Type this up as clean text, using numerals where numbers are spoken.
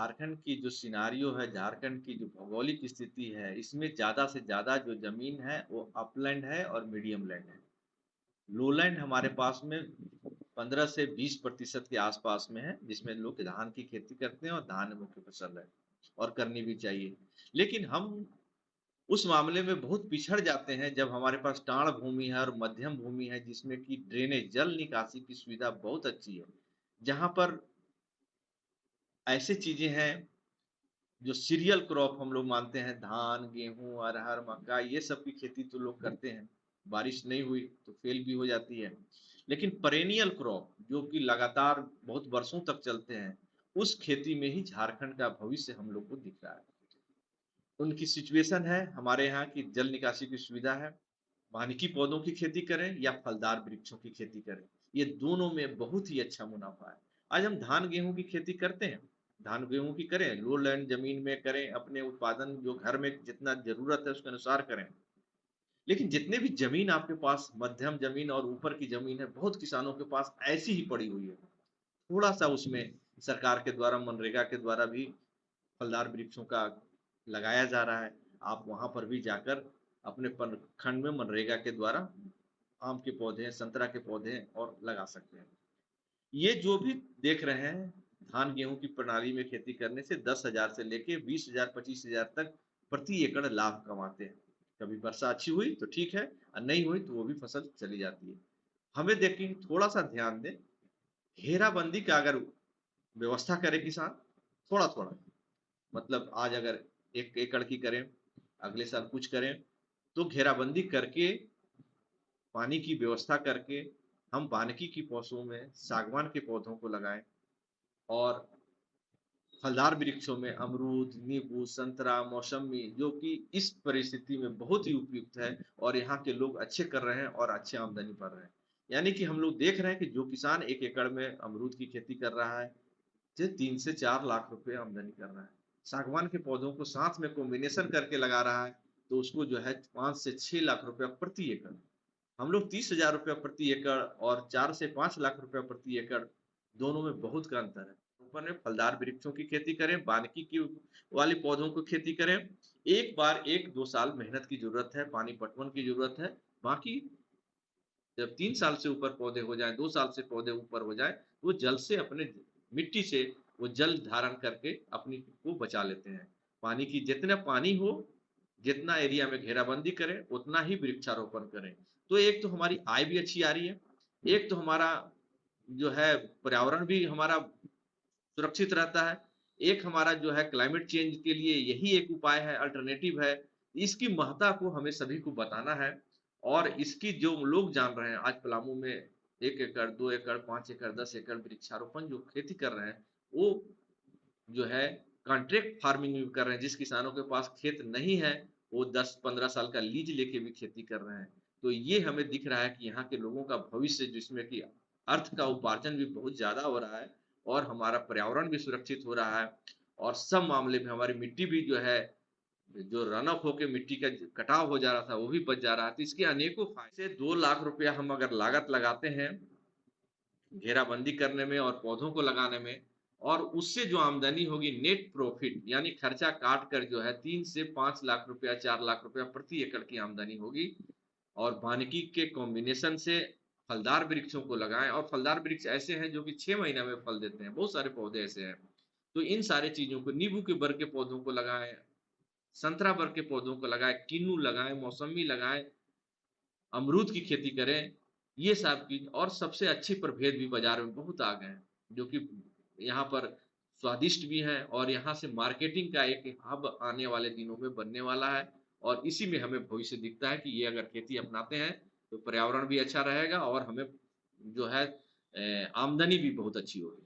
झारखंड की जो सिनेरियो है, झारखंड की जो भौगोलिक स्थिति है, इसमें ज़्यादा से ज़्यादा जो ज़मीन है, वो अपलैंड है और मीडियम लैंड है। लोलैंड हमारे पास में 15 से 20% के आसपास में है, जिसमें लोग धान की खेती करते हैं और धान मुख्य फसल है और करनी भी चाहिए। लेकिन हम उस मामले में बहुत पिछड़ जाते हैं जब हमारे पास टाढ़ भूमि है और मध्यम भूमि है, जिसमें कि ड्रेनेज जल निकासी की सुविधा बहुत अच्छी है। जहाँ पर ऐसी चीज़ें हैं जो सीरियल क्रॉप हम लोग मानते हैं, धान, गेहूँ, अरहर, मक्का, ये सब की खेती तो लोग करते हैं। बारिश नहीं हुई तो फेल भी हो जाती है। लेकिन पेरेनियल क्रॉप जो कि लगातार बहुत वर्षों तक चलते हैं, उस खेती में ही झारखंड का भविष्य हम लोग को दिख रहा है। उनकी सिचुएशन है, हमारे यहाँ की जल निकासी की सुविधा है, वानिकी पौधों की खेती करें या फलदार वृक्षों की खेती करें, ये दोनों में बहुत ही अच्छा मुनाफा है। आज हम धान गेहूं की खेती करते हैं, धान गेहूं की करें, लो लैंड जमीन में करें, अपने उत्पादन जो घर में जितना जरूरत है उसके अनुसार करें। लेकिन जितने भी जमीन आपके पास मध्यम जमीन और ऊपर की जमीन है, बहुत किसानों के पास ऐसी ही पड़ी हुई है। थोड़ा सा उसमें सरकार के द्वारा, मनरेगा के द्वारा भी फलदार वृक्षों का लगाया जा रहा है। आप वहाँ पर भी जाकर अपने प्रखंड में मनरेगा के द्वारा आम के पौधे, संतरा के पौधे और लगा सकते हैं। ये जो भी देख रहे हैं, धान गेहूँ की प्रणाली में खेती करने से 10,000 से लेके 20,000, 25,000 तक प्रति एकड़ लाभ कमाते हैं। कभी वर्षा अच्छी हुई तो ठीक है, और नहीं हुई तो वो भी फसल चली जाती है। हमें देखिए थोड़ा-सा ध्यान दें, घेराबंदी का अगर व्यवस्था करे किसान, थोड़ा-थोड़ा, मतलब आज अगर 1 एकड़ की करें, अगले साल कुछ करें, तो घेराबंदी करके, पानी की व्यवस्था करके, हम वानिकी की पौधों में सागवान के पौधों को लगाएँ और फलदार वृक्षों में अमरूद, नींबू, संतरा, मौसम्मी, जो कि इस परिस्थिति में बहुत ही उपयुक्त है और यहाँ के लोग अच्छे कर रहे हैं और अच्छी आमदनी कर रहे हैं। यानी कि हम लोग देख रहे हैं कि जो किसान 1 एकड़ में अमरूद की खेती कर रहा है, से 3 से 4 लाख रुपए आमदनी कर रहा है। सागवान के पौधों को साथ में कॉम्बिनेशन करके लगा रहा है, तो उसको जो है 5 से 6 लाख रुपया प्रति एकड़। हम लोग 30,000 रुपया प्रति एकड़ और 4 से 5 लाख रुपया प्रति एकड़, दोनों में बहुत का अंतर है। ऊपर में फलदार वृक्षों की खेती करें, वानिकी की वाले पौधों को खेती करें। एक बार 1-2 साल मेहनत की ज़रूरत है, पानी पटवन की ज़रूरत है। बाकी जब 3 साल से ऊपर पौधे हो जाएँ, 2 साल से पौधे ऊपर हो जाएँ, वो जल से अपने मिट्टी से वो जल धारण करके अपनी को बचा लेते हैं। पानी की जितना पानी हो, जितना एरिया में घेराबंदी करें, उतना ही वृक्षारोपण करें। तो एक तो हमारी आय भी अच्छी आ रही है, एक तो हमारा जो है पर्यावरण भी हमारा सुरक्षित रहता है, एक हमारा जो है क्लाइमेट चेंज के लिए यही एक उपाय है, अल्टरनेटिव है। इसकी महत्ता को हमें सभी को बताना है और इसकी जो लोग जान रहे हैं, आज पलामू में 1 एकड़, 2 एकड़, 5 एकड़, 10 एकड़ वृक्षारोपण जो खेती कर रहे हैं, वो जो है कॉन्ट्रैक्ट फार्मिंग भी कर रहे हैं। जिस किसानों के पास खेत नहीं है, वो 10-15 साल का लीज लेके भी खेती कर रहे हैं। तो ये हमें दिख रहा है कि यहाँ के लोगों का भविष्य, जिसमें कि अर्थ का उपार्जन भी बहुत ज़्यादा हो रहा है और हमारा पर्यावरण भी सुरक्षित हो रहा है और सब मामले में हमारी मिट्टी भी जो है, जो रन ऑफ होके मिट्टी का कटाव हो जा रहा था, वो भी बच जा रहा है। तो इसके अनेकों फायदे। 2 लाख रुपया हम अगर लागत लगाते हैं घेराबंदी करने में और पौधों को लगाने में, और उससे जो आमदनी होगी नेट प्रॉफिट, यानी खर्चा काट कर जो है 3 से 5 लाख रुपया, 4 लाख रुपया प्रति एकड़ की आमदनी होगी। और वानिकी के कॉम्बिनेशन से फलदार वृक्षों को लगाएँ, और फलदार वृक्ष ऐसे हैं जो कि 6 महीने में फल देते हैं, बहुत सारे पौधे ऐसे हैं। तो इन सारी चीज़ों को, नींबू के बर के पौधों को लगाएँ, संतरा बर के पौधों को लगाएँ, किन्नू लगाएँ, मौसम्मी लगाएँ, अमरूद की खेती करें, ये सब चीज़। और सबसे अच्छे प्रभेद भी बाज़ार में बहुत आ गए हैं, जो कि यहाँ पर स्वादिष्ट भी हैं और यहाँ से मार्केटिंग का एक हब आने वाले दिनों में बनने वाला है और इसी में हमें भविष्य दिखता है कि ये अगर खेती अपनाते हैं, तो पर्यावरण भी अच्छा रहेगा और हमें जो है आमदनी भी बहुत अच्छी होगी।